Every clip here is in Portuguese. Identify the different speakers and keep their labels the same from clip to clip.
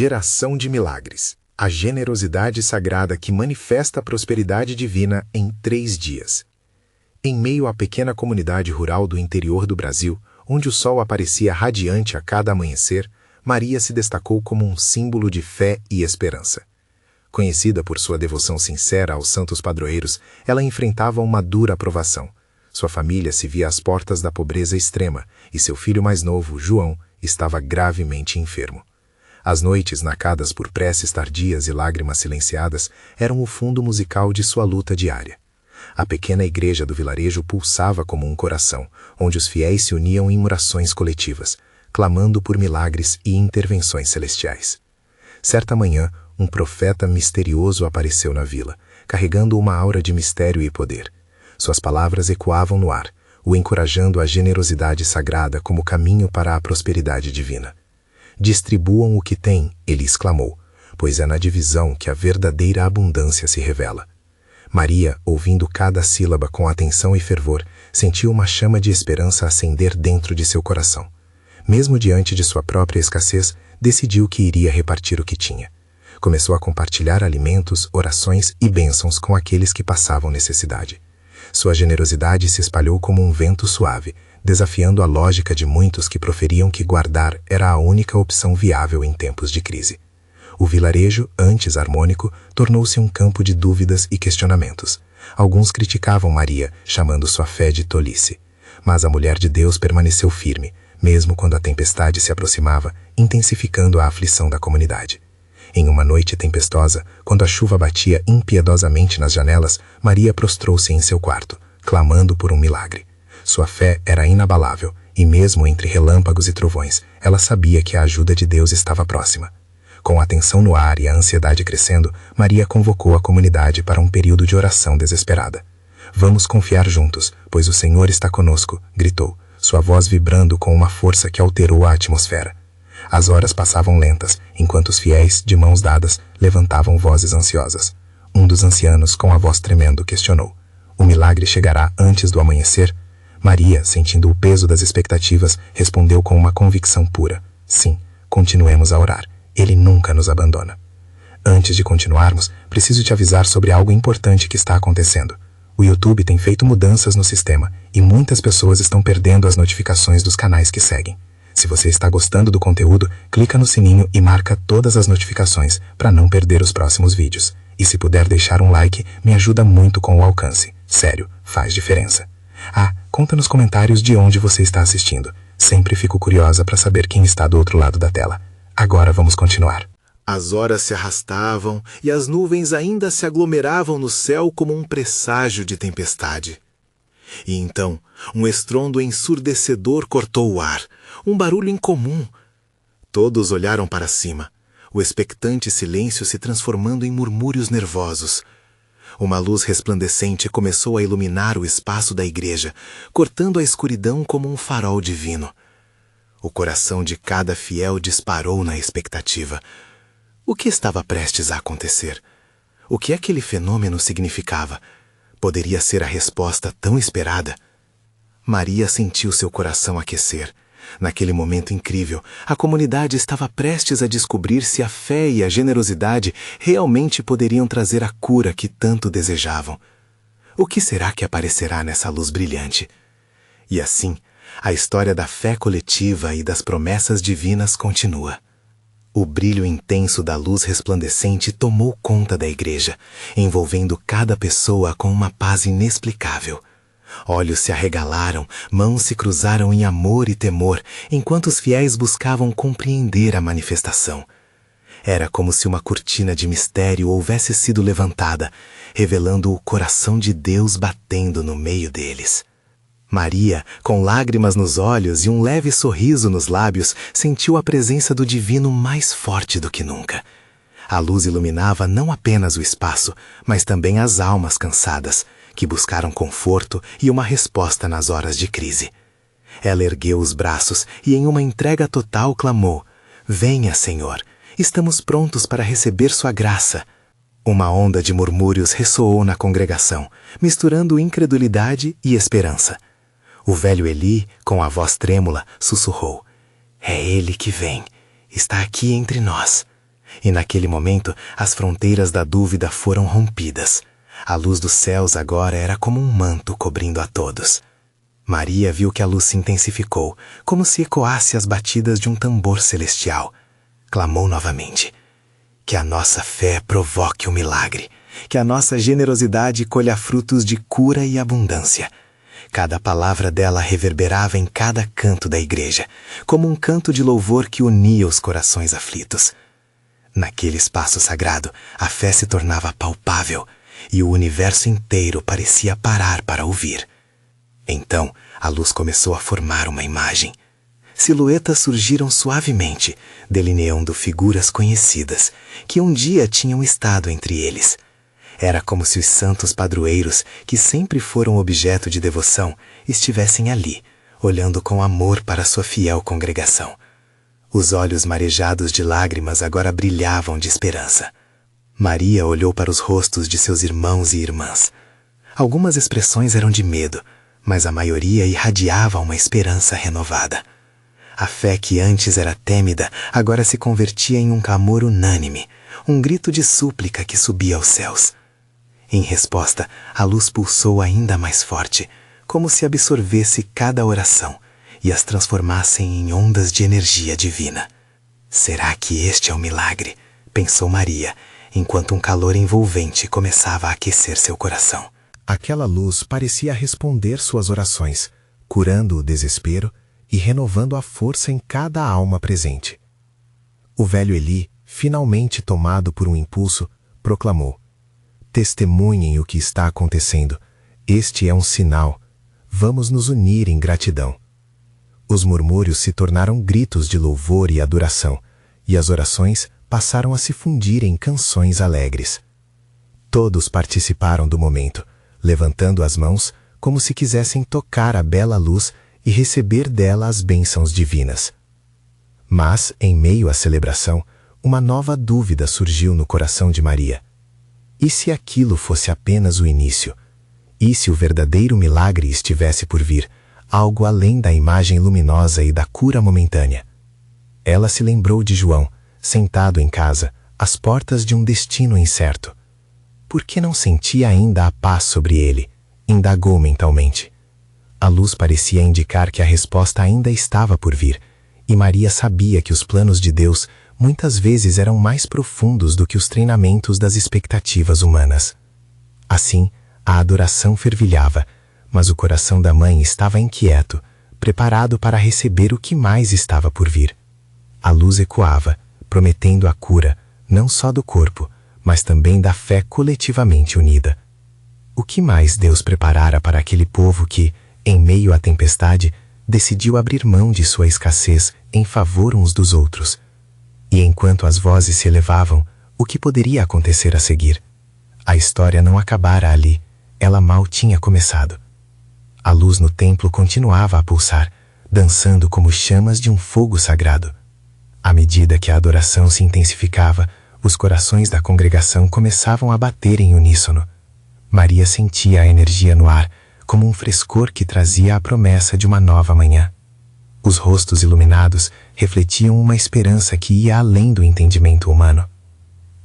Speaker 1: Geração de milagres. A generosidade sagrada que manifesta a prosperidade divina em 3 dias. Em meio à pequena comunidade rural do interior do Brasil, onde o sol aparecia radiante a cada amanhecer, Maria se destacou como um símbolo de fé e esperança. Conhecida por sua devoção sincera aos santos padroeiros, ela enfrentava uma dura provação. Sua família se via às portas da pobreza extrema e seu filho mais novo, João, estava gravemente enfermo. As noites, marcadas por preces tardias e lágrimas silenciadas, eram o fundo musical de sua luta diária. A pequena igreja do vilarejo pulsava como um coração, onde os fiéis se uniam em orações coletivas, clamando por milagres e intervenções celestiais. Certa manhã, um profeta misterioso apareceu na vila, carregando uma aura de mistério e poder. Suas palavras ecoavam no ar, o encorajando à generosidade sagrada como caminho para a prosperidade divina. Distribuam o que têm, ele exclamou, pois é na divisão que a verdadeira abundância se revela. Maria, ouvindo cada sílaba com atenção e fervor, sentiu uma chama de esperança acender dentro de seu coração. Mesmo diante de sua própria escassez, decidiu que iria repartir o que tinha. Começou a compartilhar alimentos, orações e bênçãos com aqueles que passavam necessidade. Sua generosidade se espalhou como um vento suave, desafiando a lógica de muitos que proferiam que guardar era a única opção viável em tempos de crise. O vilarejo, antes harmônico, tornou-se um campo de dúvidas e questionamentos. Alguns criticavam Maria, chamando sua fé de tolice. Mas a mulher de Deus permaneceu firme, mesmo quando a tempestade se aproximava, intensificando a aflição da comunidade. Em uma noite tempestosa, quando a chuva batia impiedosamente nas janelas, Maria prostrou-se em seu quarto, clamando por um milagre. Sua fé era inabalável, e mesmo entre relâmpagos e trovões, ela sabia que a ajuda de Deus estava próxima. Com a tensão no ar e a ansiedade crescendo, Maria convocou a comunidade para um período de oração desesperada. "Vamos confiar juntos, pois o Senhor está conosco", gritou, sua voz vibrando com uma força que alterou a atmosfera. As horas passavam lentas, enquanto os fiéis, de mãos dadas, levantavam vozes ansiosas. Um dos ancianos, com a voz tremendo, questionou: "O milagre chegará antes do amanhecer?" Maria, sentindo o peso das expectativas, respondeu com uma convicção pura: "Sim, continuemos a orar. Ele nunca nos abandona." "Antes de continuarmos, preciso te avisar sobre algo importante que está acontecendo. O YouTube tem feito mudanças no sistema e muitas pessoas estão perdendo as notificações dos canais que seguem. Se você está gostando do conteúdo, clica no sininho e marca todas as notificações para não perder os próximos vídeos. E se puder deixar um like, me ajuda muito com o alcance. Sério, faz diferença. Conta nos comentários de onde você está assistindo. Sempre fico curiosa para saber quem está do outro lado da tela. Agora vamos continuar." As horas se arrastavam e as nuvens ainda se aglomeravam no céu como um presságio de tempestade. E então, um estrondo ensurdecedor cortou o ar, um barulho incomum. Todos olharam para cima, o expectante silêncio se transformando em murmúrios nervosos. Uma luz resplandecente começou a iluminar o espaço da igreja, cortando a escuridão como um farol divino. O coração de cada fiel disparou na expectativa. O que estava prestes a acontecer? O que aquele fenômeno significava? Poderia ser a resposta tão esperada? Maria sentiu seu coração aquecer. Naquele momento incrível, a comunidade estava prestes a descobrir se a fé e a generosidade realmente poderiam trazer a cura que tanto desejavam. O que será que aparecerá nessa luz brilhante? E assim, a história da fé coletiva e das promessas divinas continua. O brilho intenso da luz resplandecente tomou conta da igreja, envolvendo cada pessoa com uma paz inexplicável. Olhos se arregalaram, mãos se cruzaram em amor e temor, enquanto os fiéis buscavam compreender a manifestação. Era como se uma cortina de mistério houvesse sido levantada, revelando o coração de Deus batendo no meio deles. Maria, com lágrimas nos olhos e um leve sorriso nos lábios, sentiu a presença do divino mais forte do que nunca. A luz iluminava não apenas o espaço, mas também as almas cansadas, que buscaram conforto e uma resposta nas horas de crise. Ela ergueu os braços e em uma entrega total clamou: "Venha, Senhor, estamos prontos para receber sua graça." Uma onda de murmúrios ressoou na congregação, misturando incredulidade e esperança. O velho Eli, com a voz trêmula, sussurrou: "É ele que vem, está aqui entre nós." E naquele momento, as fronteiras da dúvida foram rompidas. A luz dos céus agora era como um manto cobrindo a todos. Maria viu que a luz se intensificou, como se ecoasse as batidas de um tambor celestial. Clamou novamente: que a nossa fé provoque um milagre, que a nossa generosidade colha frutos de cura e abundância. Cada palavra dela reverberava em cada canto da igreja, como um canto de louvor que unia os corações aflitos. Naquele espaço sagrado, a fé se tornava palpável, e o universo inteiro parecia parar para ouvir. Então, a luz começou a formar uma imagem. Silhuetas surgiram suavemente, delineando figuras conhecidas, que um dia tinham estado entre eles. Era como se os santos padroeiros, que sempre foram objeto de devoção, estivessem ali, olhando com amor para sua fiel congregação. Os olhos marejados de lágrimas agora brilhavam de esperança. Maria olhou para os rostos de seus irmãos e irmãs. Algumas expressões eram de medo, mas a maioria irradiava uma esperança renovada. A fé que antes era tímida, agora se convertia em um clamor unânime, um grito de súplica que subia aos céus. Em resposta, a luz pulsou ainda mais forte, como se absorvesse cada oração e as transformassem em ondas de energia divina. Será que este é o milagre? Pensou Maria, enquanto um calor envolvente começava a aquecer seu coração. Aquela luz parecia responder suas orações, curando o desespero e renovando a força em cada alma presente. O velho Eli, finalmente tomado por um impulso, proclamou: testemunhem o que está acontecendo. Este é um sinal. Vamos nos unir em gratidão. Os murmúrios se tornaram gritos de louvor e adoração, e as orações passaram a se fundir em canções alegres. Todos participaram do momento, levantando as mãos como se quisessem tocar a bela luz e receber dela as bênçãos divinas. Mas, em meio à celebração, uma nova dúvida surgiu no coração de Maria. E se aquilo fosse apenas o início? E se o verdadeiro milagre estivesse por vir, algo além da imagem luminosa e da cura momentânea? Ela se lembrou de João, sentado em casa, às portas de um destino incerto. Por que não sentia ainda a paz sobre ele? Indagou mentalmente. A luz parecia indicar que a resposta ainda estava por vir, e Maria sabia que os planos de Deus muitas vezes eram mais profundos do que os treinamentos das expectativas humanas. Assim, a adoração fervilhava, mas o coração da mãe estava inquieto, preparado para receber o que mais estava por vir. A luz ecoava, prometendo a cura, não só do corpo, mas também da fé coletivamente unida. O que mais Deus preparara para aquele povo que, em meio à tempestade, decidiu abrir mão de sua escassez em favor uns dos outros? E enquanto as vozes se elevavam, o que poderia acontecer a seguir? A história não acabara ali, ela mal tinha começado. A luz no templo continuava a pulsar, dançando como chamas de um fogo sagrado. À medida que a adoração se intensificava, os corações da congregação começavam a bater em uníssono. Maria sentia a energia no ar, como um frescor que trazia a promessa de uma nova manhã. Os rostos iluminados refletiam uma esperança que ia além do entendimento humano.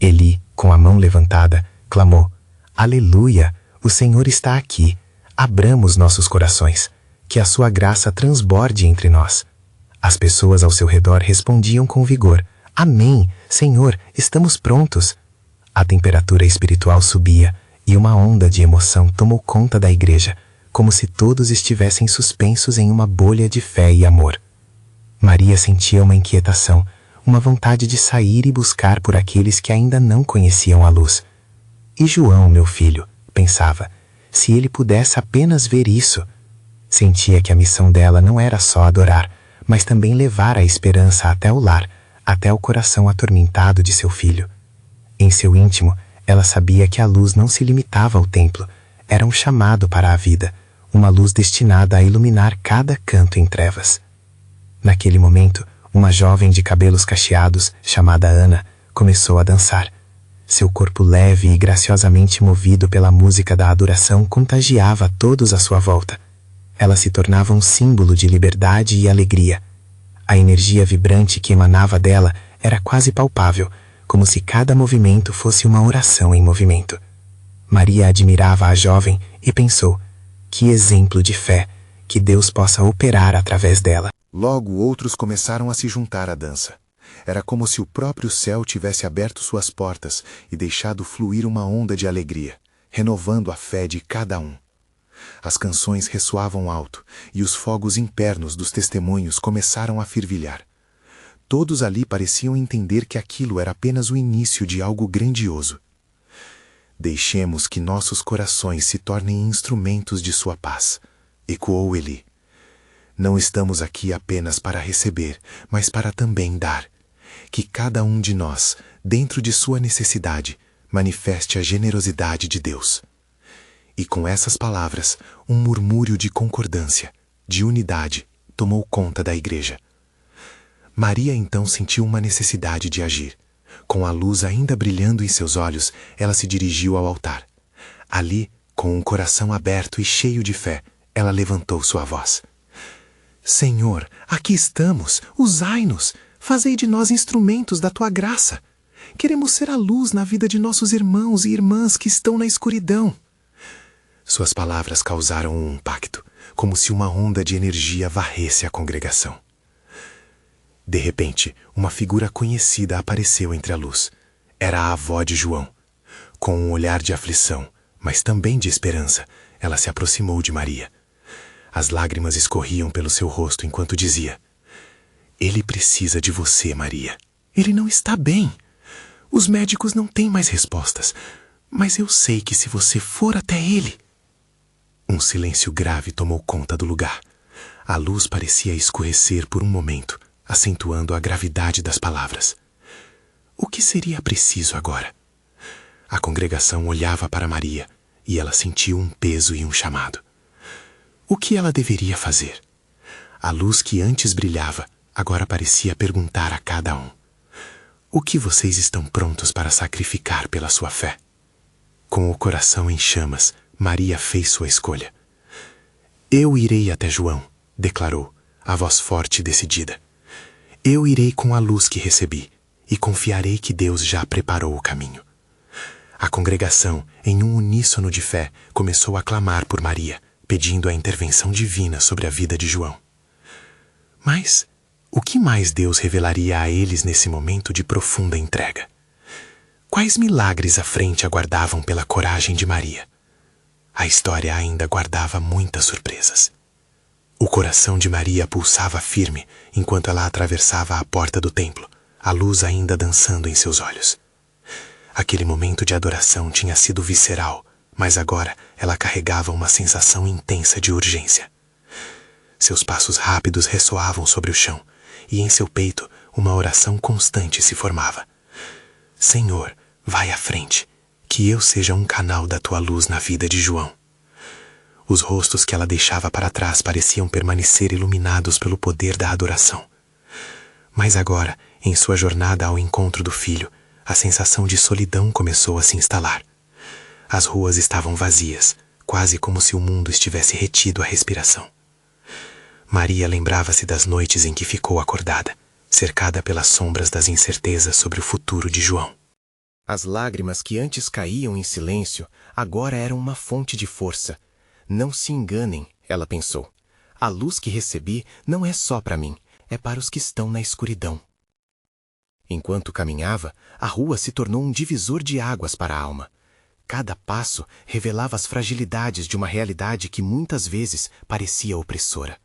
Speaker 1: Eli, com a mão levantada, clamou: Aleluia! O Senhor está aqui. Abramos nossos corações. Que a sua graça transborde entre nós. As pessoas ao seu redor respondiam com vigor: Amém, Senhor, estamos prontos. A temperatura espiritual subia e uma onda de emoção tomou conta da igreja, como se todos estivessem suspensos em uma bolha de fé e amor. Maria sentia uma inquietação, uma vontade de sair e buscar por aqueles que ainda não conheciam a luz. E João, meu filho, pensava, se ele pudesse apenas ver isso. Sentia que a missão dela não era só adorar, mas também levar a esperança até o lar, até o coração atormentado de seu filho. Em seu íntimo, ela sabia que a luz não se limitava ao templo, era um chamado para a vida, uma luz destinada a iluminar cada canto em trevas. Naquele momento, uma jovem de cabelos cacheados, chamada Ana, começou a dançar. Seu corpo leve e graciosamente movido pela música da adoração contagiava todos à sua volta. Ela se tornava um símbolo de liberdade e alegria. A energia vibrante que emanava dela era quase palpável,
Speaker 2: como se cada movimento fosse uma oração em movimento. Maria admirava a jovem e pensou: que exemplo de fé, que Deus possa operar através dela.
Speaker 1: Logo outros começaram a se juntar à dança. Era como se o próprio céu tivesse aberto suas portas e deixado fluir uma onda de alegria, renovando a fé de cada um. As canções ressoavam alto e os fogos internos dos testemunhos começaram a fervilhar. Todos ali pareciam entender que aquilo era apenas o início de algo grandioso. Deixemos que nossos corações se tornem instrumentos de sua paz, ecoou Eli. Não estamos aqui apenas para receber, mas para também dar. Que cada um de nós, dentro de sua necessidade, manifeste a generosidade de Deus. E com essas palavras, um murmúrio de concordância, de unidade, tomou conta da igreja. Maria então sentiu uma necessidade de agir. Com a luz ainda brilhando em seus olhos, ela se dirigiu ao altar. Ali, com um coração aberto e cheio de fé, ela levantou sua voz. Senhor, aqui estamos, usai-nos, fazei de nós instrumentos da tua graça. Queremos ser a luz na vida de nossos irmãos e irmãs que estão na escuridão. Suas palavras causaram um impacto, como se uma onda de energia varresse a congregação. De repente, uma figura conhecida apareceu entre a luz. Era a avó de João. Com um olhar de aflição, mas também de esperança, ela se aproximou de Maria. As lágrimas escorriam pelo seu rosto enquanto dizia: Ele precisa de você, Maria. Ele não está bem. Os médicos não têm mais respostas, mas eu sei que se você for até ele... Um silêncio grave tomou conta do lugar. A luz parecia escurecer por um momento, acentuando a gravidade das palavras. O que seria preciso agora? A congregação olhava para Maria e ela sentiu um peso e um chamado. O que ela deveria fazer? A luz que antes brilhava, agora parecia perguntar a cada um: o que vocês estão prontos para sacrificar pela sua fé? Com o coração em chamas, Maria fez sua escolha. Eu irei até João, declarou, a voz forte e decidida. Eu irei com a luz que recebi e confiarei que Deus já preparou o caminho. A congregação, em um uníssono de fé, começou a clamar por Maria, pedindo a intervenção divina sobre a vida de João. Mas o que mais Deus revelaria a eles nesse momento de profunda entrega? Quais milagres à frente aguardavam pela coragem de Maria? A história ainda guardava muitas surpresas. O coração de Maria pulsava firme enquanto ela atravessava a porta do templo, a luz ainda dançando em seus olhos. Aquele momento de adoração tinha sido visceral, mas agora ela carregava uma sensação intensa de urgência. Seus passos rápidos ressoavam sobre o chão, e em seu peito uma oração constante se formava. Senhor, vai à frente, que eu seja um canal da tua luz na vida de João. Os rostos que ela deixava para trás pareciam permanecer iluminados pelo poder da adoração. Mas agora, em sua jornada ao encontro do filho, a sensação de solidão começou a se instalar. As ruas estavam vazias, quase como se o mundo estivesse retido à respiração. Maria lembrava-se das noites em que ficou acordada, cercada pelas sombras das incertezas sobre o futuro de João. As lágrimas que antes caíam em silêncio, agora eram uma fonte de força. Não se enganem, ela pensou. A luz que recebi não é só para mim, é para os que estão na escuridão. Enquanto caminhava, a rua se tornou um divisor de águas para a alma. Cada passo revelava as fragilidades de uma realidade que muitas vezes parecia opressora.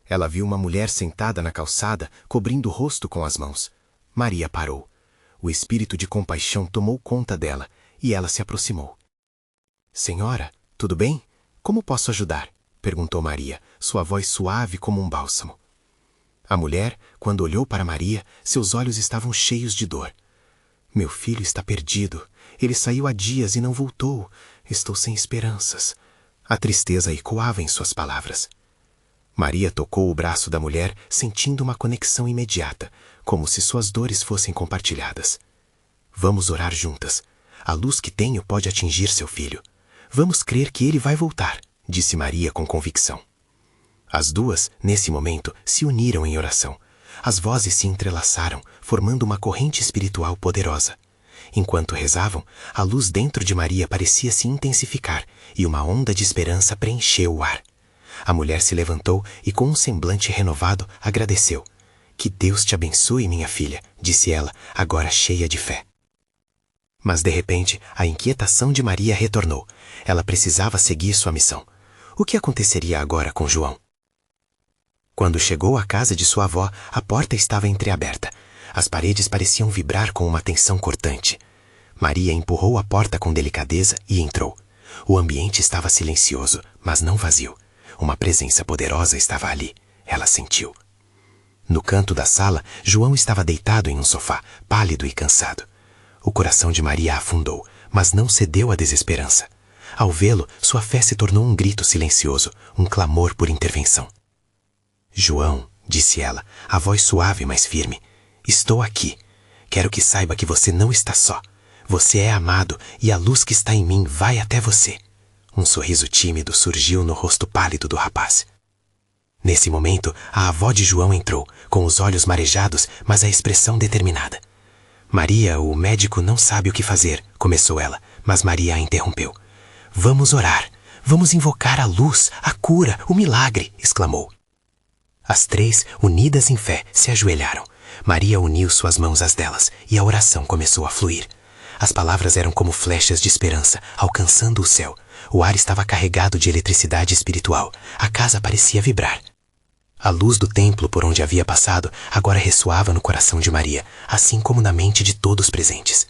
Speaker 1: Ela viu uma mulher sentada na calçada, cobrindo o rosto com as mãos. Maria parou. O espírito de compaixão tomou conta dela e ela se aproximou. Senhora, tudo bem? Como posso ajudar? Perguntou Maria, sua voz suave como um bálsamo. A mulher, quando olhou para Maria, seus olhos estavam cheios de dor. Meu filho está perdido. Ele saiu há dias e não voltou. Estou sem esperanças. A tristeza ecoava em suas palavras. Maria tocou o braço da mulher, sentindo uma conexão imediata, como se suas dores fossem compartilhadas. Vamos orar juntas. A luz que tenho pode atingir seu filho. Vamos crer que ele vai voltar, disse Maria com convicção. As duas, nesse momento, se uniram em oração.
Speaker 2: as vozes se entrelaçaram, formando uma corrente espiritual poderosa. Enquanto rezavam, a luz dentro de Maria parecia se intensificar e uma onda de esperança preencheu o ar. A mulher se levantou e, com um semblante renovado, agradeceu. Que Deus te abençoe, minha filha, disse ela, agora cheia de fé. Mas, de repente, a inquietação de Maria retornou. Ela precisava seguir sua missão. O que aconteceria agora com João? Quando chegou à casa de sua avó, a porta estava entreaberta. As paredes pareciam vibrar com uma tensão cortante. Maria empurrou a porta com delicadeza e entrou. O ambiente estava silencioso, mas não vazio. Uma presença poderosa estava ali. Ela sentiu. No canto da sala, João estava deitado em um sofá, pálido e cansado. O coração de Maria afundou, mas não cedeu à desesperança. Ao vê-lo, sua fé se tornou um grito silencioso, um clamor por intervenção. João, disse ela, a voz suave mas firme, estou aqui. Quero que saiba que você não está só. Você é amado e a luz que está em mim vai até você. Um sorriso tímido surgiu no rosto pálido do rapaz. Nesse momento, a avó de João entrou, com os olhos marejados, mas a expressão determinada. Maria, o médico não sabe o que fazer, começou ela, mas Maria a interrompeu. Vamos orar, vamos invocar a luz, a cura, o milagre, exclamou. As três, unidas em fé, se ajoelharam. Maria uniu suas mãos às delas e a oração começou a fluir. As palavras eram como flechas de esperança, alcançando o céu. O ar estava carregado de eletricidade espiritual. A casa parecia vibrar. A luz do templo por onde havia passado agora ressoava no coração de Maria, assim como na mente de todos presentes.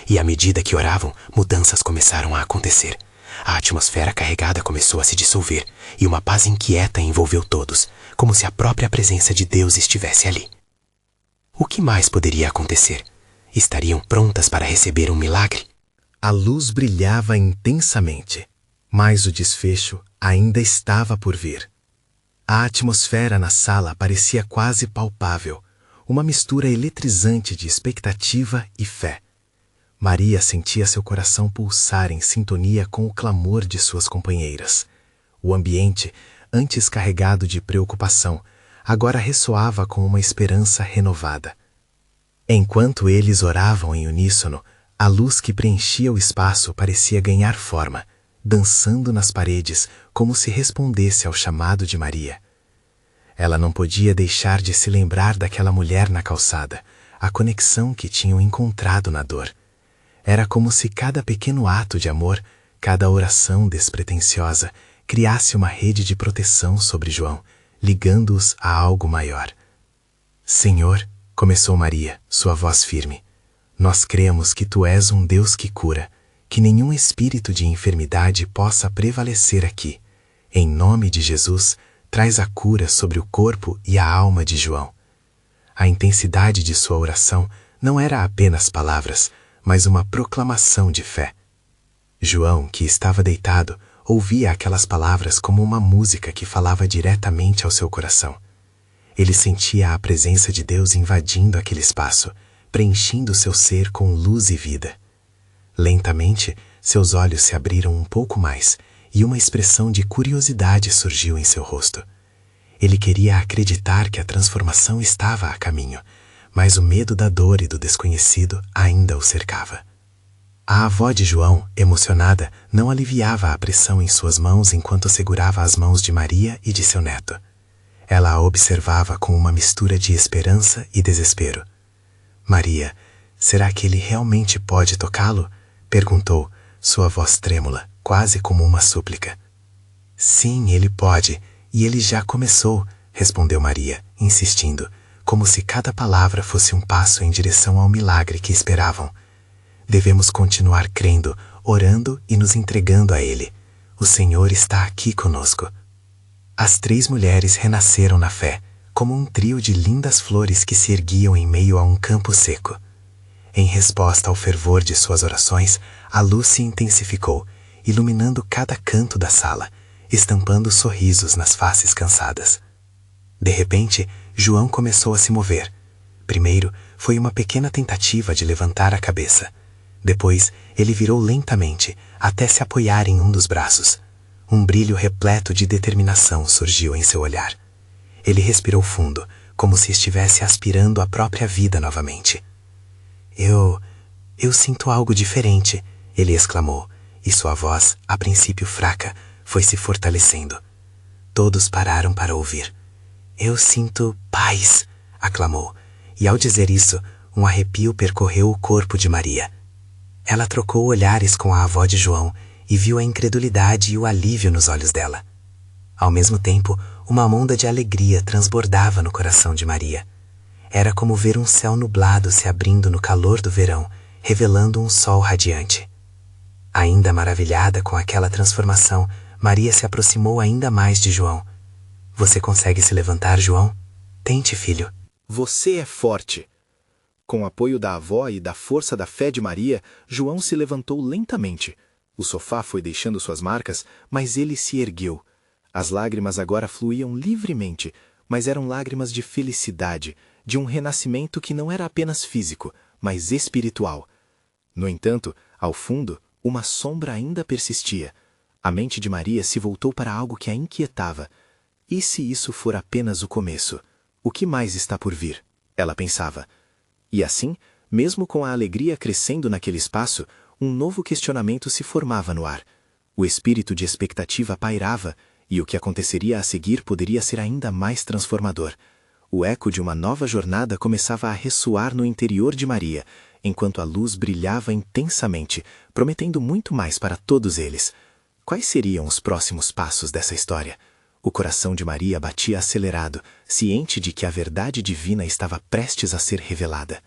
Speaker 2: E à medida que oravam, mudanças começaram a acontecer. A atmosfera carregada começou a se dissolver e uma paz inquieta envolveu todos, como se a própria presença de Deus estivesse ali. O que mais poderia acontecer? Estariam prontas para receber um milagre?
Speaker 1: A luz brilhava intensamente, mas o desfecho ainda estava por vir. A atmosfera na sala parecia quase palpável, uma mistura eletrizante de expectativa e fé. Maria sentia seu coração pulsar em sintonia com o clamor de suas companheiras. O ambiente, antes carregado de preocupação, agora ressoava com uma esperança renovada. Enquanto eles oravam em uníssono, a luz que preenchia o espaço parecia ganhar forma, dançando nas paredes como se respondesse ao chamado de Maria. Ela não podia deixar de se lembrar daquela mulher na calçada, a conexão que tinham encontrado na dor. Era como se cada pequeno ato de amor, cada oração despretensiosa, criasse uma rede de proteção sobre João, ligando-os a algo maior. Senhor, começou Maria, sua voz firme, nós cremos que Tu és um Deus que cura, que nenhum espírito de enfermidade possa prevalecer aqui. Em nome de Jesus, traz a cura sobre o corpo e a alma de João. A intensidade de sua oração não era apenas palavras, mas uma proclamação de fé. João, que estava deitado, ouvia aquelas palavras como uma música que falava diretamente ao seu coração. Ele sentia a presença de Deus invadindo aquele espaço, preenchendo seu ser com luz e vida. Lentamente, seus olhos se abriram um pouco mais e uma expressão de curiosidade surgiu em seu rosto. Ele queria acreditar que a transformação estava a caminho, mas o medo da dor e do desconhecido ainda o cercava. A avó de João, emocionada, não aliviava a pressão em suas mãos enquanto segurava as mãos de Maria e de seu neto. Ela a observava com uma mistura de esperança e desespero. Maria, será que ele realmente pode tocá-lo? Perguntou, sua voz trêmula, quase como uma súplica. Sim, ele pode, e ele já começou, respondeu Maria, insistindo, como se cada palavra fosse um passo em direção ao milagre que esperavam. Devemos continuar crendo, orando e nos entregando a Ele. O Senhor está aqui conosco. As três mulheres renasceram na fé, como um trio de lindas flores que se erguiam em meio a um campo seco. Em resposta ao fervor de suas orações, a luz se intensificou, iluminando cada canto da sala, estampando sorrisos nas faces cansadas. De repente, João começou a se mover. Primeiro, foi uma pequena tentativa de levantar a cabeça. Depois, ele virou lentamente, até se apoiar em um dos braços. Um brilho repleto de determinação surgiu em seu olhar. Ele respirou fundo,
Speaker 2: como se estivesse aspirando a própria vida novamente. Eu sinto algo diferente, ele exclamou, e sua voz, a princípio fraca, foi se fortalecendo. Todos pararam para ouvir. Eu sinto paz, aclamou, e ao dizer isso, um arrepio percorreu o corpo de Maria. Ela trocou olhares com a avó de João e viu a incredulidade e o alívio nos olhos dela. Ao mesmo tempo, uma onda de alegria transbordava no coração de Maria. Era como ver um céu nublado se abrindo no calor do verão, revelando um sol radiante. Ainda maravilhada com aquela transformação, Maria se aproximou ainda mais de João. Você consegue se levantar, João? Tente, filho.
Speaker 1: Você é forte. Com o apoio da avó e da força da fé de Maria, João se levantou lentamente. O sofá foi deixando suas marcas, mas ele se ergueu. As lágrimas agora fluíam livremente, mas eram lágrimas de felicidade, de um renascimento que não era apenas físico, mas espiritual. No entanto, ao fundo, uma sombra ainda persistia. A mente de Maria se voltou para algo que a inquietava. E se isso for apenas o começo? O que mais está por vir? Ela pensava. E assim, mesmo com a alegria crescendo naquele espaço, um novo questionamento se formava no ar. O espírito de expectativa pairava, e o que aconteceria a seguir poderia ser ainda mais transformador. O eco de uma nova jornada começava a ressoar no interior de Maria, enquanto a luz brilhava intensamente, prometendo muito mais para todos eles. Quais seriam os próximos passos dessa história? O coração de Maria batia acelerado, ciente de que a verdade divina estava prestes a ser revelada.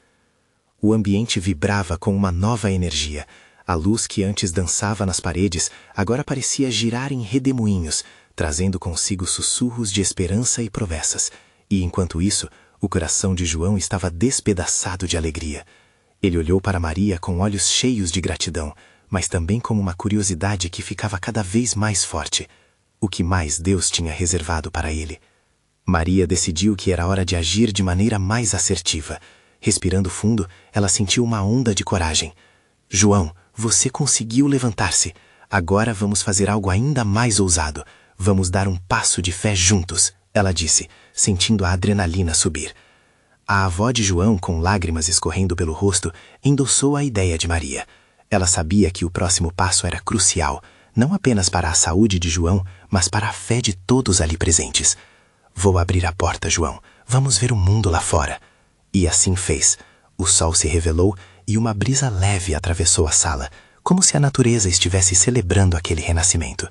Speaker 1: O ambiente vibrava com uma nova energia. A luz que antes dançava nas paredes agora parecia girar em redemoinhos, trazendo consigo sussurros de esperança e promessas. E enquanto isso, o coração de João estava despedaçado de alegria. Ele olhou para Maria com olhos cheios de gratidão, mas também com uma curiosidade que ficava cada vez mais forte. O que mais Deus tinha reservado para ele? Maria decidiu que era hora de agir de maneira mais assertiva. Respirando fundo, ela sentiu uma onda de coragem. João, você conseguiu levantar-se. Agora vamos fazer algo ainda mais ousado. Vamos dar um passo de fé juntos, ela disse, sentindo a adrenalina subir. A avó de João, com lágrimas escorrendo pelo rosto, endossou a ideia de Maria. Ela sabia que o próximo passo era crucial, não apenas para a saúde de João, mas para a fé de todos ali presentes. Vou abrir a porta, João. Vamos ver o mundo lá fora. E assim fez. O sol se revelou e uma brisa leve atravessou a sala, como se a natureza estivesse celebrando aquele renascimento.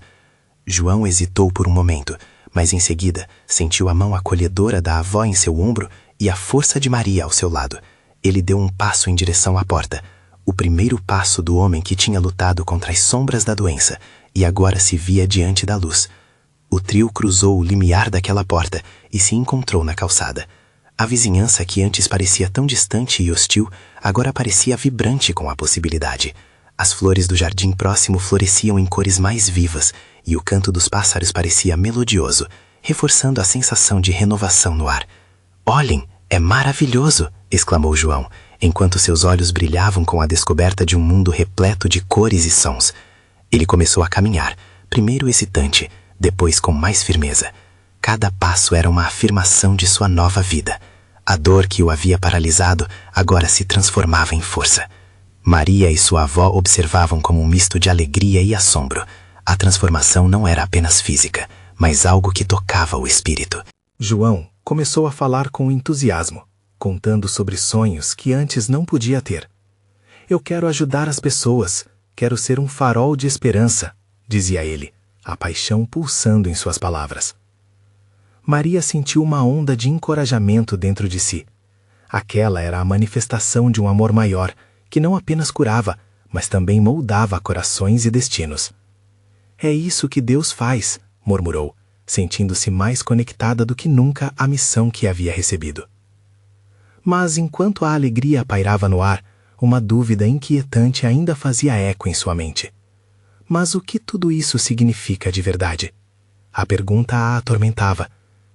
Speaker 1: João hesitou por um momento, mas em seguida sentiu a mão acolhedora da avó em seu ombro e a força de Maria ao seu lado. Ele deu um passo em direção à porta. O primeiro passo do homem que tinha lutado contra as sombras da doença e agora se via diante da luz. O trio cruzou o limiar daquela porta e se encontrou na calçada. A vizinhança que antes parecia tão distante e hostil, agora parecia vibrante com a possibilidade. As flores do jardim próximo floresciam em cores mais vivas e o canto dos pássaros parecia melodioso, reforçando a sensação de renovação no ar. Olhem, é maravilhoso! Exclamou João, enquanto seus olhos brilhavam com a descoberta de um mundo repleto de cores e sons. Ele começou a caminhar, primeiro hesitante, depois com mais firmeza. Cada passo era uma afirmação de sua nova vida. A dor que o havia paralisado agora se transformava em força. Maria e sua avó observavam como um misto de alegria e assombro. A transformação não era apenas física, mas algo que tocava o espírito. João começou a falar com entusiasmo, contando sobre sonhos que antes não podia ter. Eu quero ajudar as pessoas, quero ser um farol de esperança, dizia ele, a paixão pulsando em suas palavras. Maria sentiu uma onda de encorajamento dentro de si. Aquela era a manifestação de um amor maior, que não apenas curava, mas também moldava corações e destinos. É isso que Deus faz, murmurou, sentindo-se mais conectada do que nunca à missão que havia recebido. Mas enquanto a alegria pairava no ar, uma dúvida inquietante ainda fazia eco em sua mente. Mas o que tudo isso significa de verdade? A pergunta a atormentava.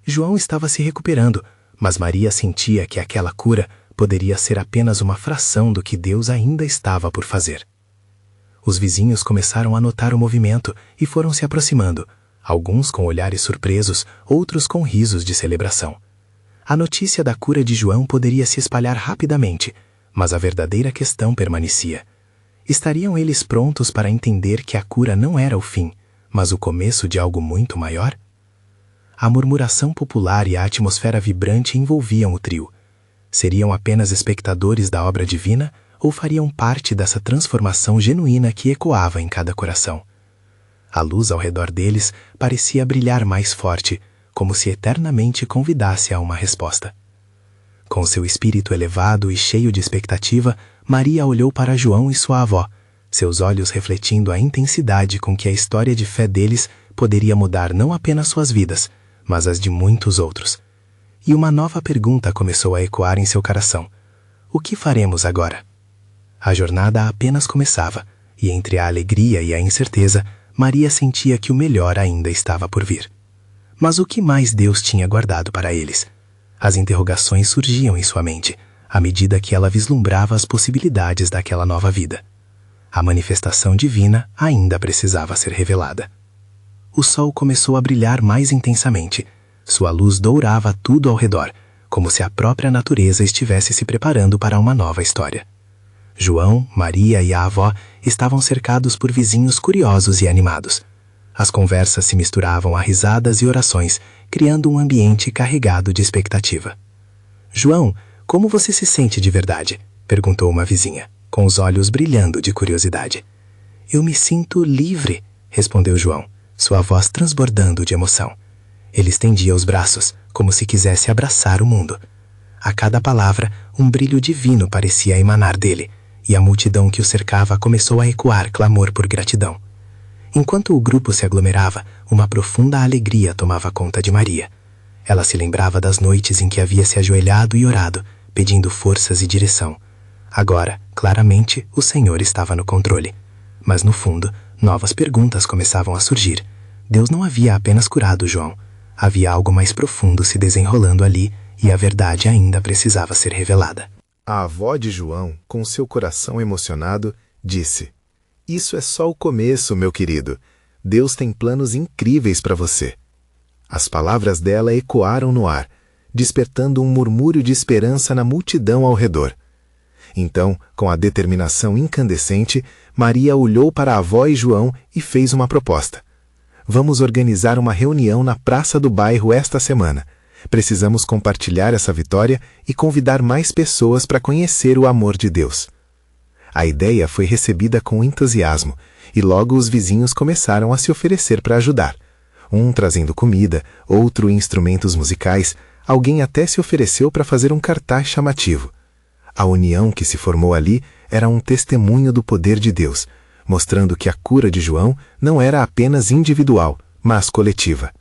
Speaker 1: João estava se recuperando, mas Maria sentia que aquela cura poderia ser apenas uma fração do que Deus ainda estava por fazer. Os vizinhos começaram a notar o movimento e foram se aproximando, alguns com olhares surpresos, outros com risos de celebração.
Speaker 2: A notícia da cura de João poderia se espalhar rapidamente, mas a verdadeira questão permanecia. Estariam eles prontos para entender que a cura não era o fim, mas o começo de algo muito maior? A murmuração popular e a atmosfera vibrante envolviam o trio. Seriam apenas espectadores da obra divina ou fariam parte dessa transformação genuína que ecoava em cada coração? A luz ao redor deles parecia brilhar mais forte, como se eternamente convidasse a uma resposta. Com seu espírito elevado e cheio de expectativa, Maria olhou para João e sua avó, seus olhos refletindo a intensidade com que a história de fé deles poderia mudar não apenas suas vidas, mas as de muitos outros. E uma nova pergunta começou a ecoar em seu coração. O que faremos agora? A jornada apenas começava, e entre a alegria e a incerteza, Maria sentia que o melhor ainda estava por vir. Mas o que mais Deus tinha guardado para eles? As interrogações surgiam em sua mente, à medida que ela vislumbrava as possibilidades daquela nova vida. A manifestação divina ainda precisava ser revelada. O sol começou a brilhar mais intensamente. Sua luz dourava tudo ao redor, como se a própria natureza estivesse se preparando para uma nova história. João, Maria e a avó estavam cercados por vizinhos curiosos e animados. As conversas se misturavam a risadas e orações, criando um ambiente carregado de expectativa. "João, como você se sente de verdade?" perguntou uma vizinha, com os olhos brilhando de curiosidade. "Eu me sinto livre", respondeu João, sua voz transbordando de emoção. Ele estendia os braços, como se quisesse abraçar o mundo. A cada palavra, um brilho divino parecia emanar dele, e a multidão que o cercava começou a ecoar clamor por gratidão. Enquanto o grupo se aglomerava, uma profunda alegria tomava conta de Maria. Ela se lembrava das noites em que havia se ajoelhado e orado, pedindo forças e direção. Agora, claramente, o Senhor estava no controle. Mas no fundo, novas perguntas começavam a surgir. Deus não havia apenas curado João. Havia algo mais profundo se desenrolando ali, e a verdade ainda precisava ser revelada.
Speaker 1: A avó de João, com seu coração emocionado, disse: "Isso é só o começo, meu querido. Deus tem planos incríveis para você." As palavras dela ecoaram no ar, despertando um murmúrio de esperança na multidão ao redor. Então, com a determinação incandescente, Maria olhou para a avó e João e fez uma proposta. "Vamos organizar uma reunião na praça do bairro esta semana. Precisamos compartilhar essa vitória e convidar mais pessoas para conhecer o amor de Deus." A ideia foi recebida com entusiasmo, e logo os vizinhos começaram a se oferecer para ajudar. Um trazendo comida, outro instrumentos musicais, alguém até se ofereceu para fazer um cartaz chamativo. A união que se formou ali era um testemunho do poder de Deus, mostrando que a cura de João não era apenas individual, mas coletiva.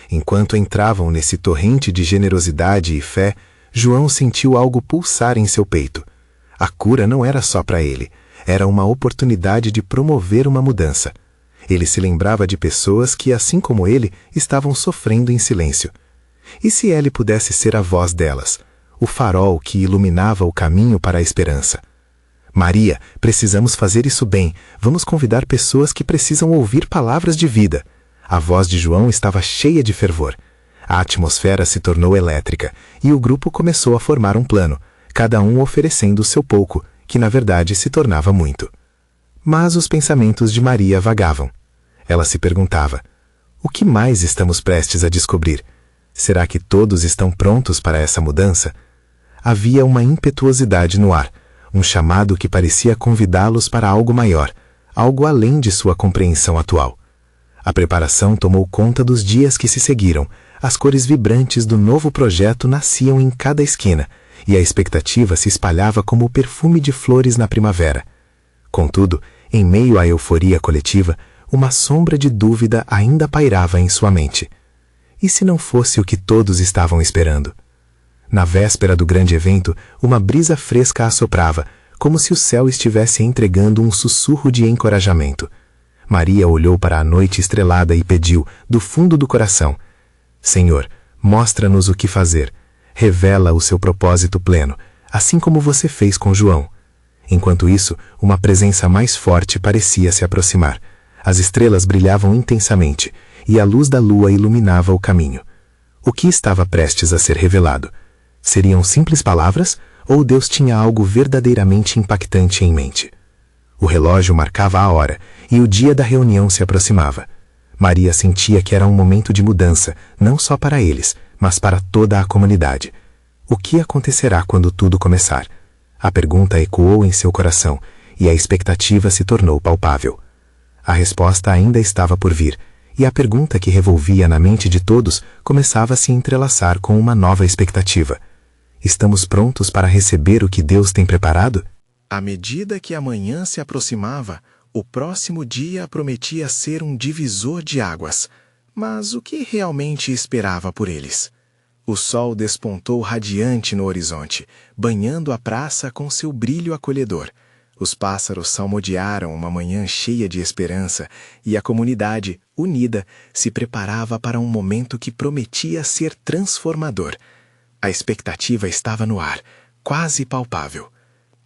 Speaker 1: Enquanto entravam nesse torrente de generosidade e fé, João sentiu algo pulsar em seu peito. A cura não era só para ele, era uma oportunidade de promover uma mudança. Ele se lembrava de pessoas que, assim como ele, estavam sofrendo em silêncio. E se ele pudesse ser a voz delas, o farol que iluminava o caminho para a esperança? "Maria, precisamos fazer isso bem. Vamos convidar pessoas que precisam ouvir palavras de vida." A voz de João estava cheia de fervor. A atmosfera se tornou elétrica, e o grupo começou a formar um plano, cada um oferecendo o seu pouco, que na verdade se tornava muito. Mas os pensamentos de Maria vagavam. Ela se perguntava: o que mais estamos prestes a descobrir? Será que todos estão prontos para essa mudança? Havia uma impetuosidade no ar, um chamado que parecia convidá-los para algo maior, algo além de sua compreensão atual. A preparação tomou conta dos dias que se seguiram, as cores vibrantes do novo projeto nasciam em cada esquina, e a expectativa se espalhava como o perfume de flores na primavera. Contudo, em meio à euforia coletiva, uma sombra de dúvida ainda pairava em sua mente. E se não fosse o que todos estavam esperando? Na véspera do grande evento, uma brisa fresca assoprava, como se o céu estivesse entregando um sussurro de encorajamento. Maria olhou para a noite estrelada e pediu, do fundo do coração: "Senhor, mostra-nos o que fazer. Revela o seu propósito pleno, assim como você fez com João." Enquanto isso, uma presença mais forte parecia se aproximar. As estrelas brilhavam intensamente, e a luz da lua iluminava o caminho. O que estava prestes a ser revelado? Seriam simples palavras ou Deus tinha algo verdadeiramente impactante em mente? O relógio marcava a hora e o dia da reunião se aproximava. Maria sentia que era um momento de mudança, não só para eles, mas para toda a comunidade. O que acontecerá quando tudo começar? A pergunta ecoou em seu coração e a expectativa se tornou palpável. A resposta ainda estava por vir, e a pergunta que revolvia na mente de todos começava a se entrelaçar com uma nova expectativa. Estamos prontos para receber o que Deus tem preparado?
Speaker 2: À medida que a manhã se aproximava, o próximo dia prometia ser um divisor de águas. Mas o que realmente esperava por eles? O sol despontou radiante no horizonte, banhando a praça com seu brilho acolhedor. Os pássaros salmodiaram uma manhã cheia de esperança e a comunidade, unida, se preparava para um momento que prometia ser transformador. A expectativa estava no ar, quase palpável.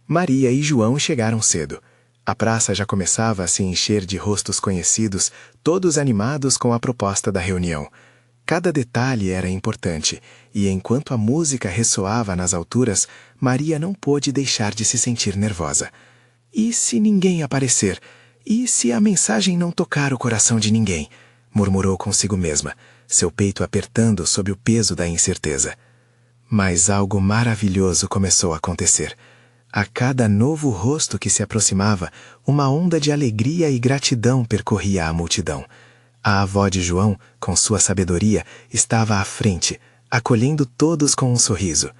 Speaker 2: Maria e João chegaram cedo. A praça já começava a se encher de rostos conhecidos, todos animados com a proposta da reunião. Cada detalhe era importante, e enquanto a música ressoava nas alturas, Maria não pôde deixar de se sentir nervosa. E se ninguém aparecer? E se a mensagem não tocar o coração de ninguém? Murmurou consigo mesma, seu peito apertando sob o peso da incerteza. Mas algo maravilhoso começou a acontecer. A cada novo rosto que se aproximava, uma onda de alegria e gratidão percorria a multidão. A avó de João, com sua sabedoria, estava à frente, acolhendo todos com um sorriso.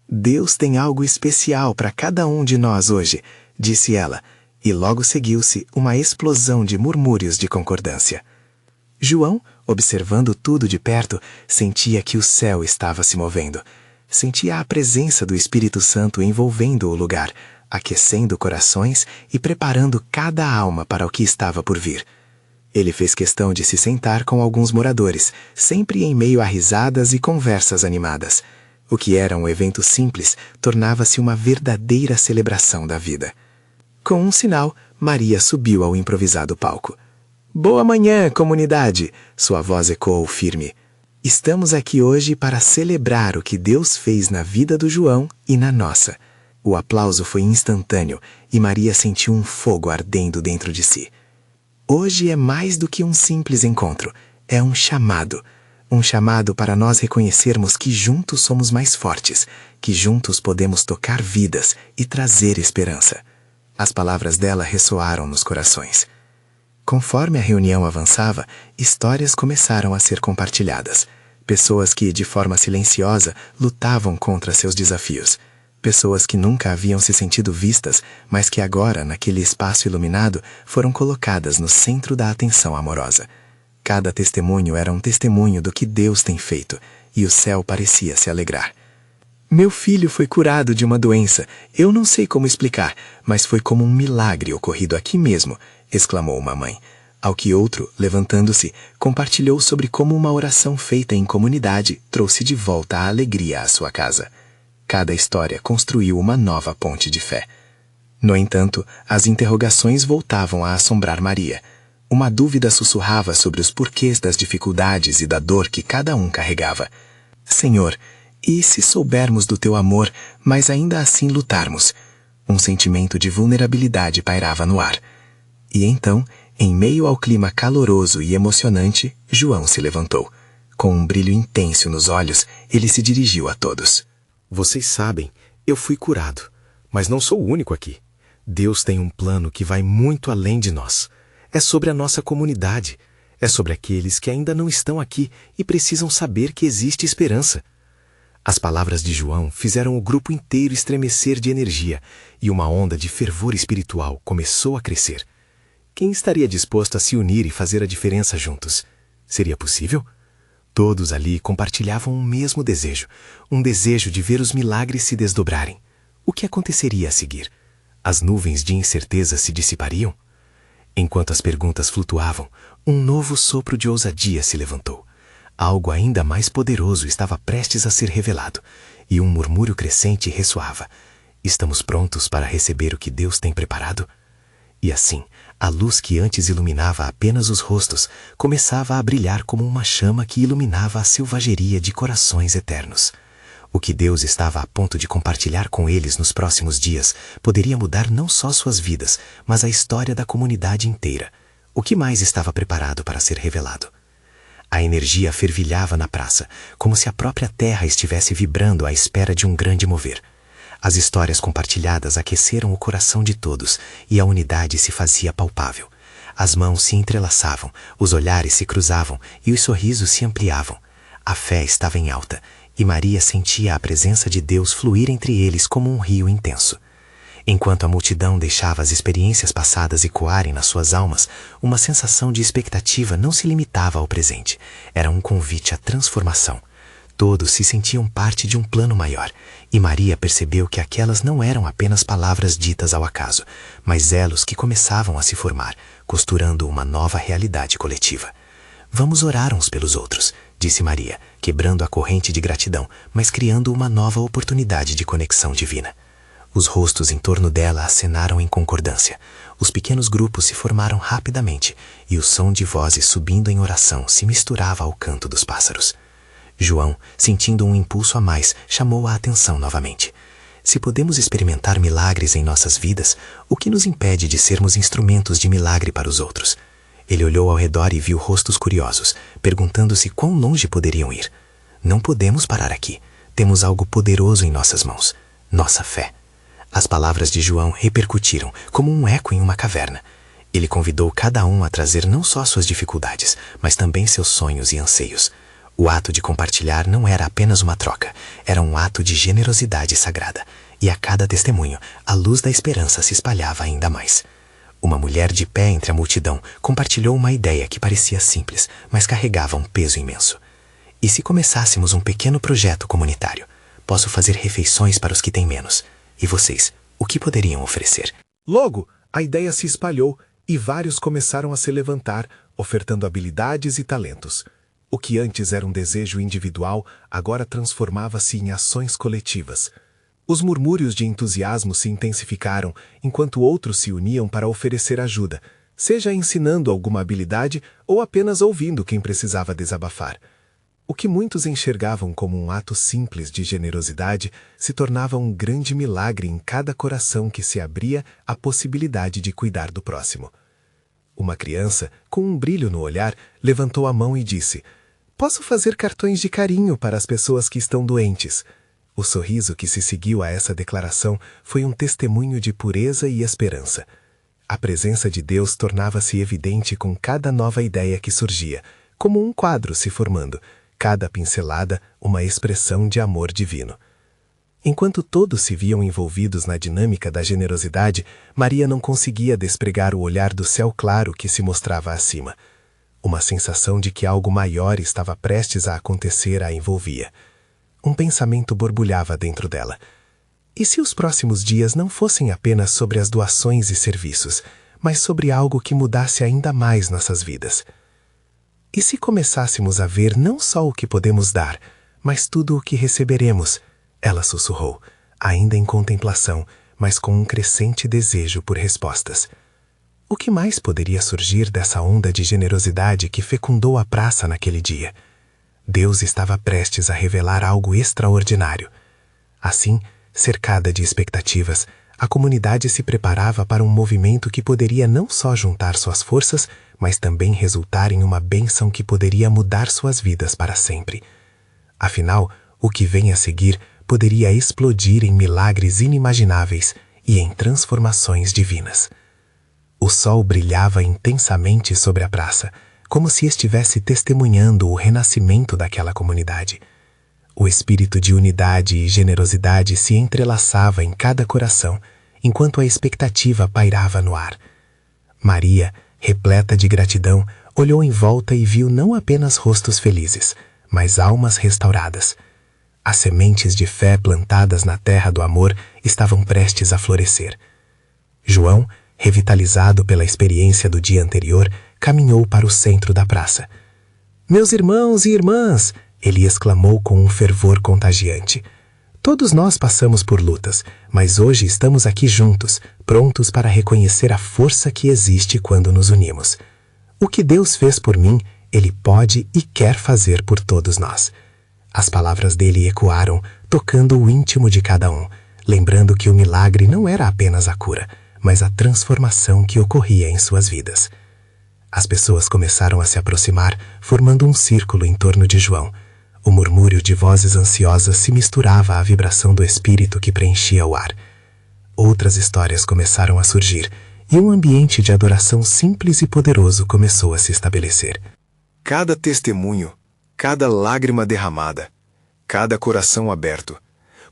Speaker 2: Deus tem algo especial para cada um de nós hoje, disse ela, e logo seguiu-se uma explosão de murmúrios de concordância. João, observando tudo de perto, sentia que o céu estava se movendo. Sentia a presença do Espírito Santo envolvendo o lugar, aquecendo corações e preparando cada alma para o que estava por vir. Ele fez questão de se sentar com alguns moradores, sempre em meio a risadas e conversas animadas. O que era um evento simples tornava-se uma verdadeira celebração da vida. Com um sinal, Maria subiu ao improvisado palco. «Boa manhã, comunidade!» Sua voz ecoou firme. «Estamos aqui hoje para celebrar o que Deus fez na vida do João e na nossa». O aplauso foi instantâneo e Maria sentiu um fogo ardendo dentro de si. Hoje é mais do que um simples encontro, é um chamado. Um chamado para nós reconhecermos que juntos somos mais fortes, que juntos podemos tocar vidas e trazer esperança. As palavras dela ressoaram nos corações. Conforme a reunião avançava, histórias começaram a ser compartilhadas. Pessoas que, de forma silenciosa, lutavam contra seus desafios. Pessoas que nunca haviam se sentido vistas, mas que agora, naquele espaço iluminado, foram colocadas no centro da atenção amorosa. Cada testemunho era um testemunho do que Deus tem feito, e o céu parecia se alegrar. Meu filho foi curado de uma doença. Eu não sei como explicar, mas foi como um milagre ocorrido aqui mesmo, exclamou uma mãe. Ao que outro, levantando-se, compartilhou sobre como uma oração feita em comunidade trouxe de volta a alegria à sua casa. Cada história construiu uma nova ponte de fé. No entanto, as interrogações voltavam a assombrar Maria. Uma dúvida sussurrava sobre os porquês das dificuldades e da dor que cada um carregava. Senhor, e se soubermos do teu amor, mas ainda assim lutarmos? Um sentimento de vulnerabilidade pairava no ar. E então, em meio ao clima caloroso e emocionante, João se levantou. Com um brilho intenso nos olhos, ele se dirigiu a todos.
Speaker 1: Vocês sabem, eu fui curado, mas não sou o único aqui. Deus tem um plano que vai muito além de nós. É sobre a nossa comunidade. É sobre aqueles que ainda não estão aqui e precisam saber que existe esperança. As palavras de João fizeram o grupo inteiro estremecer de energia e uma onda de fervor espiritual começou a crescer. Quem estaria disposto a se unir e fazer a diferença juntos? Seria possível? Todos ali compartilhavam um mesmo desejo, um desejo de ver os milagres se desdobrarem. O que aconteceria a seguir? As nuvens de incerteza se dissipariam? Enquanto as perguntas flutuavam, um novo sopro de ousadia se levantou. Algo ainda mais poderoso estava prestes a ser revelado, e um murmúrio crescente ressoava. Estamos prontos para receber o que Deus tem preparado?
Speaker 2: E assim, a luz que antes iluminava apenas os rostos começava a brilhar como uma chama que iluminava a selvageria de corações eternos. O que Deus estava a ponto de compartilhar com eles nos próximos dias poderia mudar não só suas vidas, mas a história da comunidade inteira. O que mais estava preparado para ser revelado? A energia fervilhava na praça, como se a própria terra estivesse vibrando à espera de um grande mover. As histórias compartilhadas aqueceram o coração de todos e a unidade se fazia palpável. As mãos se entrelaçavam, os olhares se cruzavam e os sorrisos se ampliavam. A fé estava em alta e Maria sentia a presença de Deus fluir entre eles como um rio intenso. Enquanto a multidão deixava as experiências passadas ecoarem nas suas almas, uma sensação de expectativa não se limitava ao presente. Era um convite à transformação. Todos se sentiam parte de um plano maior, e Maria percebeu que aquelas não eram apenas palavras ditas ao acaso, mas elos que começavam a se formar, costurando uma nova realidade coletiva. Vamos orar uns pelos outros, disse Maria, quebrando a corrente de gratidão, mas criando uma nova oportunidade de conexão divina. Os rostos em torno dela acenaram em concordância. Os pequenos grupos se formaram rapidamente, e o som de vozes subindo em oração se misturava ao canto dos pássaros. João, sentindo um impulso a mais, chamou a atenção novamente. Se podemos experimentar milagres em nossas vidas, o que nos impede de sermos instrumentos de milagre para os outros? Ele olhou ao redor e viu rostos curiosos, perguntando-se quão longe poderiam ir. Não podemos parar aqui. Temos algo poderoso em nossas mãos. Nossa fé. As palavras de João repercutiram, como um eco em uma caverna. Ele convidou cada um a trazer não só suas dificuldades, mas também seus sonhos e anseios. O ato de compartilhar não era apenas uma troca, era um ato de generosidade sagrada, e a cada testemunho, a luz da esperança se espalhava ainda mais. Uma mulher de pé entre a multidão compartilhou uma ideia que parecia simples, mas carregava um peso imenso. E se começássemos um pequeno projeto comunitário? Posso fazer refeições para os que têm menos. E vocês, o que poderiam oferecer?
Speaker 1: Logo, a ideia se espalhou e vários começaram a se levantar, ofertando habilidades e talentos. O que antes era um desejo individual, agora transformava-se em ações coletivas. Os murmúrios de entusiasmo se intensificaram, enquanto outros se uniam para oferecer ajuda, seja ensinando alguma habilidade ou apenas ouvindo quem precisava desabafar. O que muitos enxergavam como um ato simples de generosidade se tornava um grande milagre em cada coração que se abria à possibilidade de cuidar do próximo. Uma criança, com um brilho no olhar, levantou a mão e disse: "Posso fazer cartões de carinho para as pessoas que estão doentes." O sorriso que se seguiu a essa declaração foi um testemunho de pureza e esperança. A presença de Deus tornava-se evidente com cada nova ideia que surgia, como um quadro se formando, cada pincelada uma expressão de amor divino. Enquanto todos se viam envolvidos na dinâmica da generosidade, Maria não conseguia despregar o olhar do céu claro que se mostrava acima. Uma sensação de que algo maior estava prestes a acontecer a envolvia. Um pensamento borbulhava dentro dela. E se os próximos dias não fossem apenas sobre as doações e serviços, mas sobre algo que mudasse ainda mais nossas vidas? E se começássemos a ver não só o que podemos dar, mas tudo o que receberemos? Ela sussurrou, ainda em contemplação, mas com um crescente desejo por respostas. O que mais poderia surgir dessa onda de generosidade que fecundou a praça naquele dia? Deus estava prestes a revelar algo extraordinário. Assim, cercada de expectativas, a comunidade se preparava para um movimento que poderia não só juntar suas forças, mas também resultar em uma bênção que poderia mudar suas vidas para sempre. Afinal, o que vem a seguir poderia explodir em milagres inimagináveis e em transformações divinas. O sol brilhava intensamente sobre a praça, como se estivesse testemunhando o renascimento daquela comunidade. O espírito de unidade e generosidade se entrelaçava em cada coração, enquanto a expectativa pairava no ar. Maria, repleta de gratidão, olhou em volta e viu não apenas rostos felizes, mas almas restauradas. As sementes de fé plantadas na terra do amor estavam prestes a florescer. João, revitalizado pela experiência do dia anterior, caminhou para o centro da praça. "Meus irmãos e irmãs!" ele exclamou com um fervor contagiante.
Speaker 2: Todos nós passamos por lutas, mas hoje estamos aqui juntos, prontos para reconhecer a força que existe quando nos unimos. O que Deus fez por mim, Ele pode e quer fazer por todos nós. As palavras dele ecoaram, tocando o íntimo de cada um, lembrando que o milagre não era apenas a cura, mas a transformação que ocorria em suas vidas. As pessoas começaram a se aproximar, formando um círculo em torno de João. O murmúrio de vozes ansiosas se misturava à vibração do espírito que preenchia o ar. Outras histórias começaram a surgir, e um ambiente de adoração simples e poderoso começou a se estabelecer.
Speaker 1: Cada testemunho, cada lágrima derramada, cada coração aberto,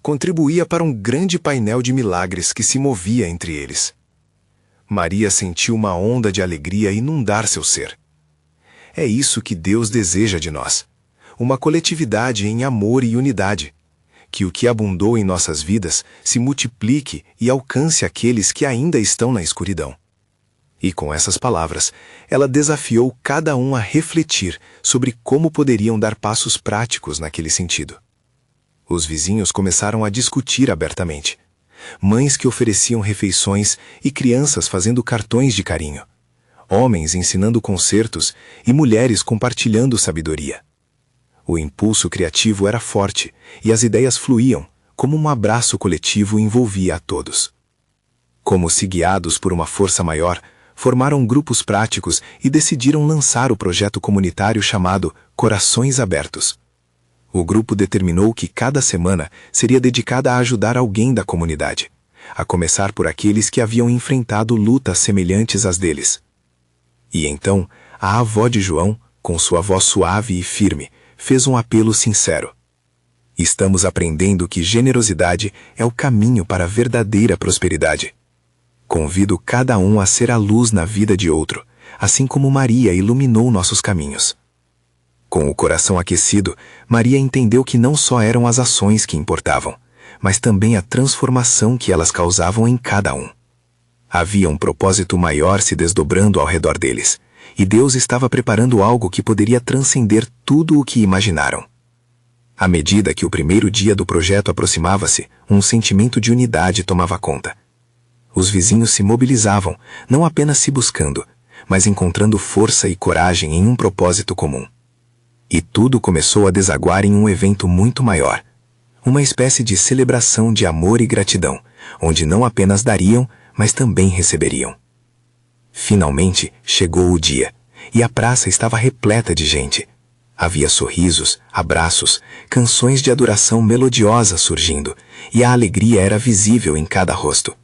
Speaker 1: contribuía para um grande painel de milagres que se movia entre eles. Maria sentiu uma onda de alegria inundar seu ser. É isso que Deus deseja de nós. Uma coletividade em amor e unidade. Que o que abundou em nossas vidas se multiplique e alcance aqueles que ainda estão na escuridão. E com essas palavras, ela desafiou cada um a refletir sobre como poderiam dar passos práticos naquele sentido. Os vizinhos começaram a discutir abertamente. Mães que ofereciam refeições e crianças fazendo cartões de carinho. Homens ensinando concertos e mulheres compartilhando sabedoria. O impulso criativo era forte e as ideias fluíam, como um abraço coletivo envolvia a todos. Como se guiados por uma força maior, formaram grupos práticos e decidiram lançar o projeto comunitário chamado Corações Abertos. O grupo determinou que cada semana seria dedicada a ajudar alguém da comunidade, a começar por aqueles que haviam enfrentado lutas semelhantes às deles. E então, a avó de João, com sua voz suave e firme, fez um apelo sincero. Estamos aprendendo que generosidade é o caminho para a verdadeira prosperidade. Convido cada um a ser a luz na vida de outro, assim como Maria iluminou nossos caminhos. Com o coração aquecido, Maria entendeu que não só eram as ações que importavam, mas também a transformação que elas causavam em cada um. Havia um propósito maior se desdobrando ao redor deles, e Deus estava preparando algo que poderia transcender tudo o que imaginaram. À medida que o primeiro dia do projeto aproximava-se, um sentimento de unidade tomava conta. Os vizinhos se mobilizavam, não apenas se buscando, mas encontrando força e coragem em um propósito comum. E tudo começou a desaguar em um evento muito maior. Uma espécie de celebração de amor e gratidão, onde não apenas dariam, mas também receberiam. Finalmente chegou o dia, e a praça estava repleta de gente. Havia sorrisos, abraços, canções de adoração melodiosas surgindo, e a alegria era visível em cada rosto.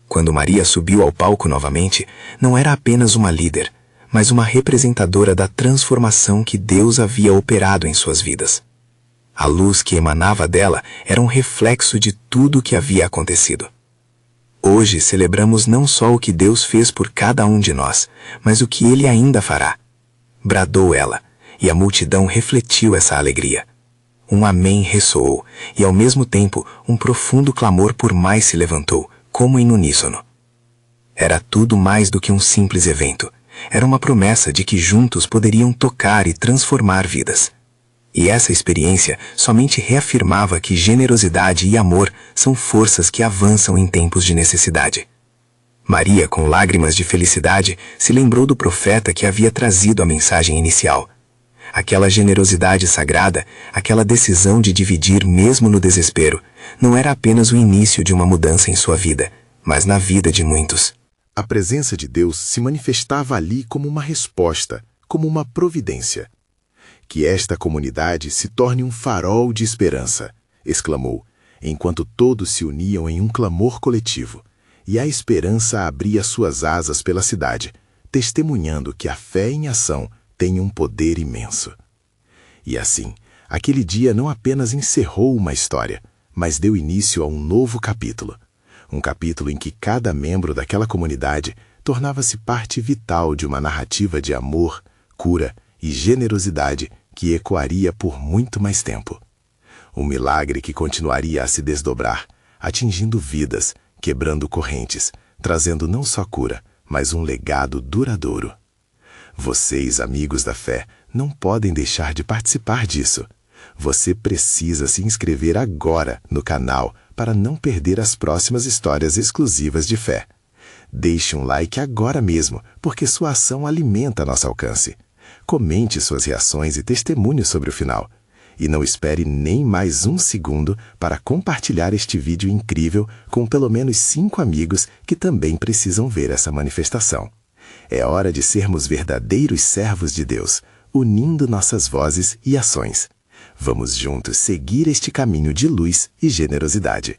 Speaker 1: Quando Maria subiu ao palco novamente, não era apenas uma líder, mas uma representadora da transformação que Deus havia operado em suas vidas. A luz que emanava dela era um reflexo de tudo o que havia acontecido. Hoje celebramos não só o que Deus fez por cada um de nós, mas o que Ele ainda fará. Bradou ela, e a multidão refletiu essa alegria. Um amém ressoou, e ao mesmo tempo um profundo clamor por mais se levantou, como em uníssono. Era tudo mais do que um simples evento. Era uma promessa de que juntos poderiam tocar e transformar vidas. E essa experiência somente reafirmava que generosidade e amor são forças que avançam em tempos de necessidade. Maria, com lágrimas de felicidade, se lembrou do profeta que havia trazido a mensagem inicial. Aquela generosidade sagrada, aquela decisão de dividir mesmo no desespero, não era apenas o início de uma mudança em sua vida, mas na vida de muitos.
Speaker 3: A presença de Deus se manifestava ali como uma resposta, como uma providência. Que esta comunidade se torne um farol de esperança, exclamou, enquanto todos se uniam em um clamor coletivo, e a esperança abria suas asas pela cidade, testemunhando que a fé em ação tem um poder imenso. E assim, aquele dia não apenas encerrou uma história, mas deu início a um novo capítulo. Um capítulo em que cada membro daquela comunidade tornava-se parte vital de uma narrativa de amor, cura e generosidade que ecoaria por muito mais tempo. Um milagre que continuaria a se desdobrar, atingindo vidas, quebrando correntes, trazendo não só cura, mas um legado duradouro. Vocês, amigos da fé, não podem deixar de participar disso. Você precisa se inscrever agora no canal para não perder as próximas histórias exclusivas de fé. Deixe um like agora mesmo, porque sua ação alimenta nosso alcance. Comente suas reações e testemunhos sobre o final. E não espere nem mais um segundo para compartilhar este vídeo incrível com pelo menos 5 amigos que também precisam ver essa manifestação. É hora de sermos verdadeiros servos de Deus, unindo nossas vozes e ações. Vamos juntos seguir este caminho de luz e generosidade.